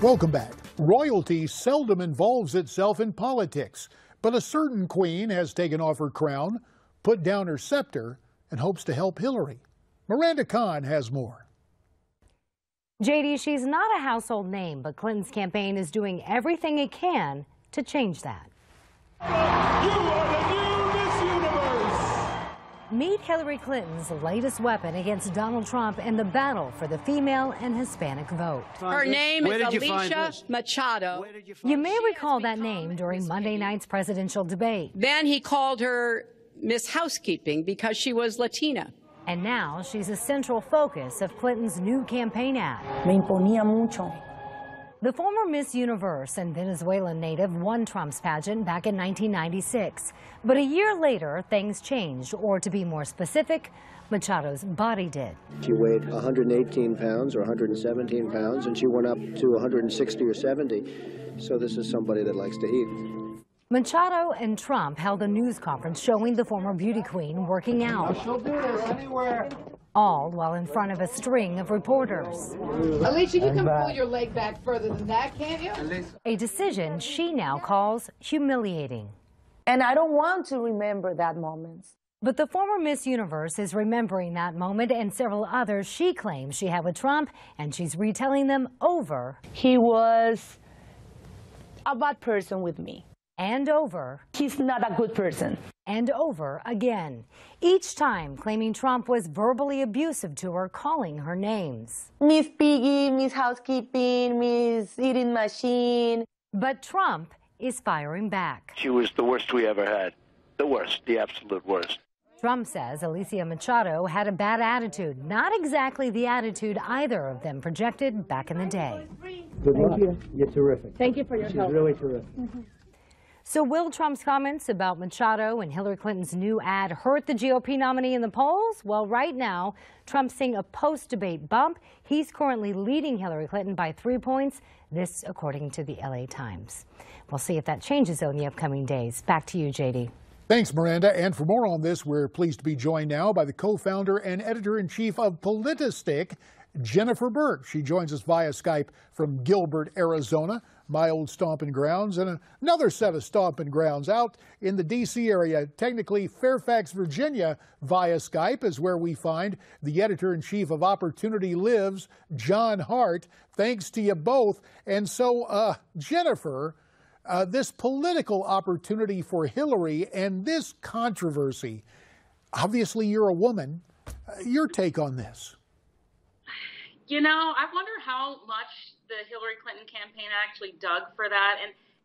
Welcome back. Royalty seldom involves itself in politics, but a certain queen has taken off her crown, put down her scepter, and hopes to help Hillary. Miranda Kahn has more. JD, she's not a household name, but Clinton's campaign is doing everything it can to change that. You are the new Miss Universe! Meet Hillary Clinton's latest weapon against Donald Trump in the battle for the female and Hispanic vote. Her name is Alicia Machado. You may recall that name during Monday night's presidential debate. Then he called her Miss Housekeeping because she was Latina. And now she's a central focus of Clinton's new campaign ad. Me imponía mucho. The former Miss Universe and Venezuelan native won Trump's pageant back in 1996. But a year later, things changed, or to be more specific, Machado's body did. She weighed 118 pounds or 117 pounds, and she went up to 160 or 70. So this is somebody that likes to eat. Machado and Trump held a news conference showing the former beauty queen working out. She'll do this anywhere. All while in front of a string of reporters. Alicia, you can pull your leg back further than that, can't you? A decision she now calls humiliating. And I don't want to remember that moment. But the former Miss Universe is remembering that moment and several others she claims she had with Trump, and she's retelling them over. He was a bad person with me. And over. He's not a good person. And over again. Each time claiming Trump was verbally abusive to her, calling her names. Miss Piggy, Miss Housekeeping, Miss Eating Machine. But Trump is firing back. She was the worst we ever had. The worst, the absolute worst. Trump says Alicia Machado had a bad attitude. Not exactly the attitude either of them projected back in the day. Good luck. You're terrific. Thank you for your help. She's really terrific. So will Trump's comments about Machado and Hillary Clinton's new ad hurt the GOP nominee in the polls? Well, right now, Trump's seeing a post-debate bump. He's currently leading Hillary Clinton by 3 points, this according to the LA Times. We'll see if that changes in the upcoming days. Back to you, JD. Thanks, Miranda. And for more on this, we're pleased to be joined now by the co-founder and editor-in-chief of PolitiStick, Jennifer Burke. She joins us via Skype from Gilbert, Arizona, my old stomping grounds, and another set of stomping grounds out in the D.C. area. Technically, Fairfax, Virginia, via Skype is where we find the editor-in-chief of Opportunity Lives, John Hart. Thanks to you both. And so, Jennifer, this political opportunity for Hillary and this controversy, obviously you're a woman. Your take on this? You know, I wonder how much the Hillary Clinton campaign actually dug for that.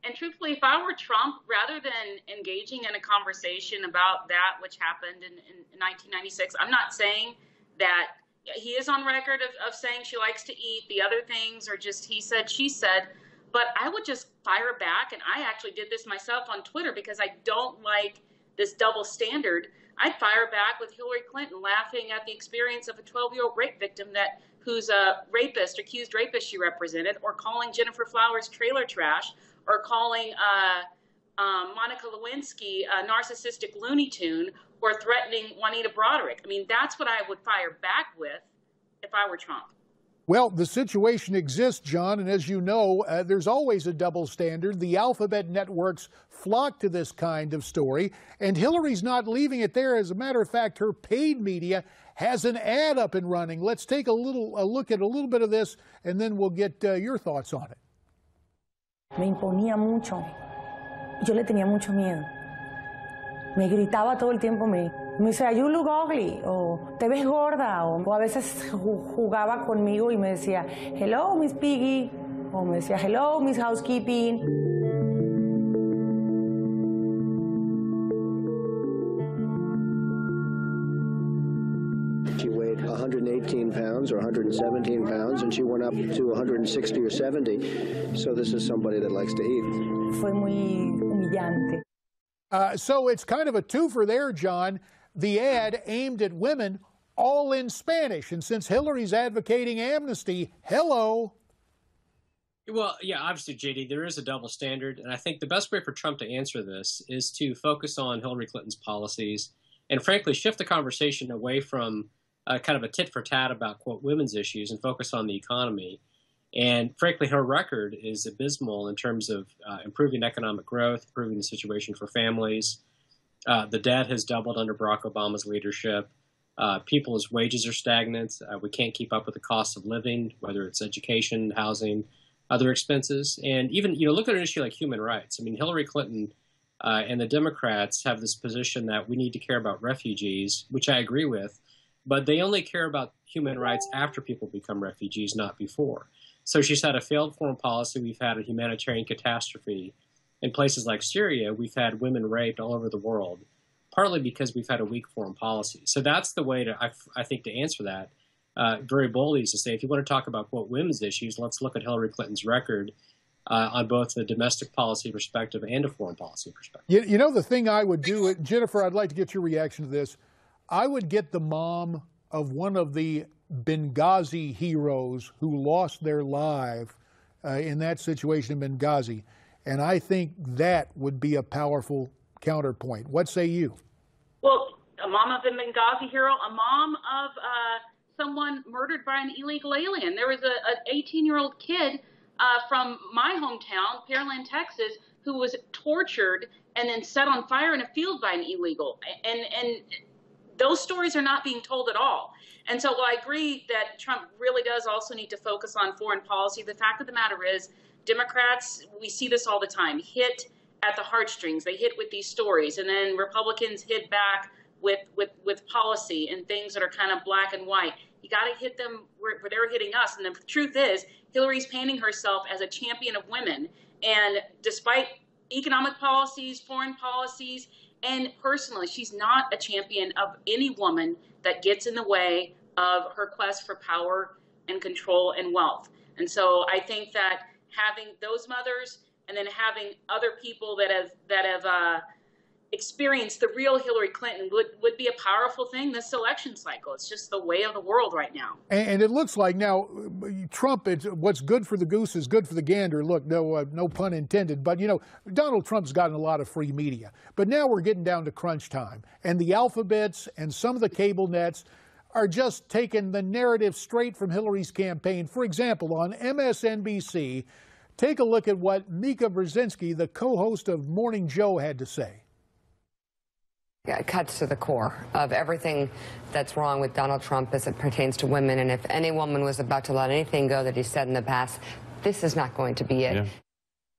And truthfully, if I were Trump, rather than engaging in a conversation about that which happened in 1996, I'm not saying that he is on record of saying she likes to eat. The other things are just he said, she said. But I would just fire back. And I actually did this myself on Twitter because I don't like this double standard. I'd fire back with Hillary Clinton laughing at the experience of a 12-year-old rape victim who's a rapist, accused rapist she represented, or calling Jennifer Flowers trailer trash, or calling Monica Lewinsky a narcissistic Looney Tune, or threatening Juanita Broderick. I mean, that's what I would fire back with if I were Trump. Well, the situation exists, John, and as you know, there's always a double standard. The alphabet networks flock to this kind of story, and Hillary's not leaving it there. As a matter of fact, her paid media has an ad up and running. Let's take a look at a little bit of this, and then we'll get your thoughts on it. Me imponía mucho. Yo le tenía mucho miedo. Me gritaba todo el tiempo, me decía, you look ugly, o te ves gorda, o a veces jugaba conmigo y me decía, hello, Miss Piggy, o me decía, hello, Miss Housekeeping. She weighed 118 pounds or 117 pounds, and she went up to 160 or 70. So this is somebody that likes to eat. Fue muy humillante. So it's kind of a twofer there, John. The ad aimed at women, all in Spanish. And since Hillary's advocating amnesty, hello. Well, yeah, obviously, JD, there is a double standard. And I think the best way for Trump to answer this is to focus on Hillary Clinton's policies and, frankly, shift the conversation away from kind of a tit for tat about, quote, women's issues and focus on the economy. And frankly, her record is abysmal in terms of improving economic growth, improving the situation for families. The debt has doubled under Barack Obama's leadership. People's wages are stagnant. We can't keep up with the cost of living, whether it's education, housing, other expenses. And even, look at an issue like human rights. I mean, Hillary Clinton and the Democrats have this position that we need to care about refugees, which I agree with, but they only care about human rights after people become refugees, not before. So she's had a failed foreign policy. We've had a humanitarian catastrophe. In places like Syria, we've had women raped all over the world, partly because we've had a weak foreign policy. So that's the way I think to answer that very boldly, is to say, if you want to talk about, quote, women's issues, let's look at Hillary Clinton's record on both the domestic policy perspective and a foreign policy perspective. You know, the thing I would do, Jennifer, I'd like to get your reaction to this. I would get the mom of one of the Benghazi heroes who lost their life in that situation in Benghazi, and I think that would be a powerful counterpoint. What say you? Well, a mom of a Benghazi hero, a mom of someone murdered by an illegal alien. There was an 18-year-old kid from my hometown, Pearland, Texas, who was tortured and then set on fire in a field by an illegal. And those stories are not being told at all. And so while I agree that Trump really does also need to focus on foreign policy, the fact of the matter is Democrats, we see this all the time, hit at the heartstrings. They hit with these stories, and then Republicans hit back with policy and things that are kind of black and white. You got to hit them where they're hitting us. And the truth is, Hillary's painting herself as a champion of women. And despite economic policies, foreign policies, and personally, she's not a champion of any woman that gets in the way of her quest for power and control and wealth. And so I think that having those mothers and then having other people that have experienced the real Hillary Clinton would be a powerful thing this election cycle. It's just the way of the world right now. And it looks like now Trump, what's good for the goose is good for the gander. Look, no pun intended. But, Donald Trump's gotten a lot of free media. But now we're getting down to crunch time. And the alphabets and some of the cable nets are just taking the narrative straight from Hillary's campaign. For example, on MSNBC, take a look at what Mika Brzezinski, the co-host of Morning Joe, had to say. Yeah, it cuts to the core of everything that's wrong with Donald Trump as it pertains to women. And if any woman was about to let anything go that he said in the past, this is not going to be it.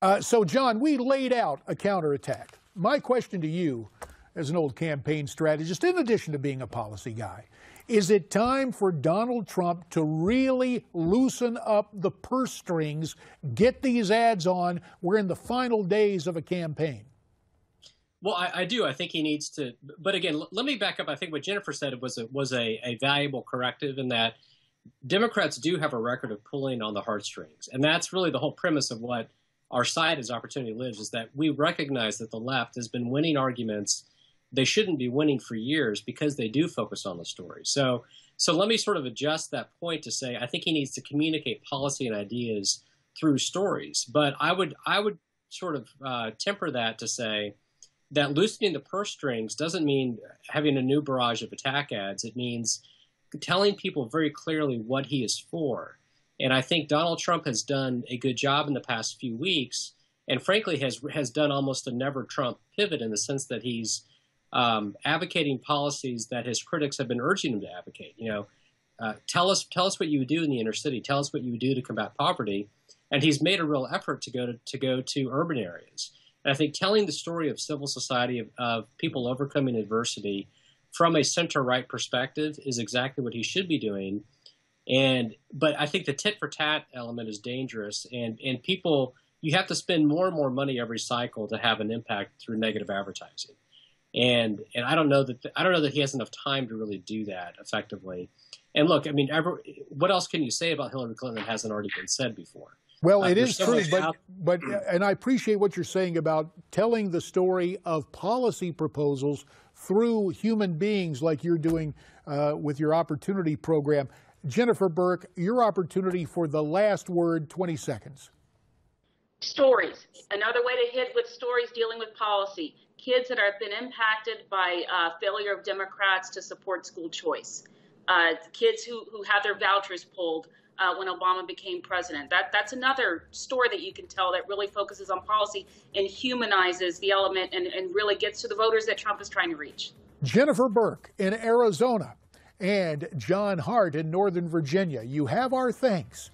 Yeah. So, John, we laid out a counterattack. My question to you, as an old campaign strategist, in addition to being a policy guy, is it time for Donald Trump to really loosen up the purse strings, get these ads on? We're in the final days of a campaign. Well, I do. I think he needs to. But again, let me back up. I think what Jennifer said was a valuable corrective in that Democrats do have a record of pulling on the heartstrings. And that's really the whole premise of what our side as Opportunity Lives, is that we recognize that the left has been winning arguments they shouldn't be winning for years because they do focus on the story. So let me sort of adjust that point to say I think he needs to communicate policy and ideas through stories. But I would sort of temper that to say that loosening the purse strings doesn't mean having a new barrage of attack ads. It means telling people very clearly what he is for. And I think Donald Trump has done a good job in the past few weeks, and frankly has done almost a never Trump pivot in the sense that he's advocating policies that his critics have been urging him to advocate. Tell us what you would do in the inner city. Tell us what you would do to combat poverty. And he's made a real effort to go to urban areas. And I think telling the story of civil society, of people overcoming adversity from a center-right perspective is exactly what he should be doing. But I think the tit-for-tat element is dangerous. And people, you have to spend more and more money every cycle to have an impact through negative advertising. And I don't know that he has enough time to really do that effectively. And look, I mean, what else can you say about Hillary Clinton that hasn't already been said before? Well, it is true, but and I appreciate what you're saying about telling the story of policy proposals through human beings like you're doing with your Opportunity program. Jennifer Burke, your opportunity for the last word, 20 seconds. Stories. Another way to hit with stories dealing with policy. Kids that have been impacted by failure of Democrats to support school choice. Kids who have their vouchers pulled when Obama became president. That's another story that you can tell that really focuses on policy and humanizes the element and really gets to the voters that Trump is trying to reach. Jennifer Burke in Arizona and John Hart in Northern Virginia, you have our thanks.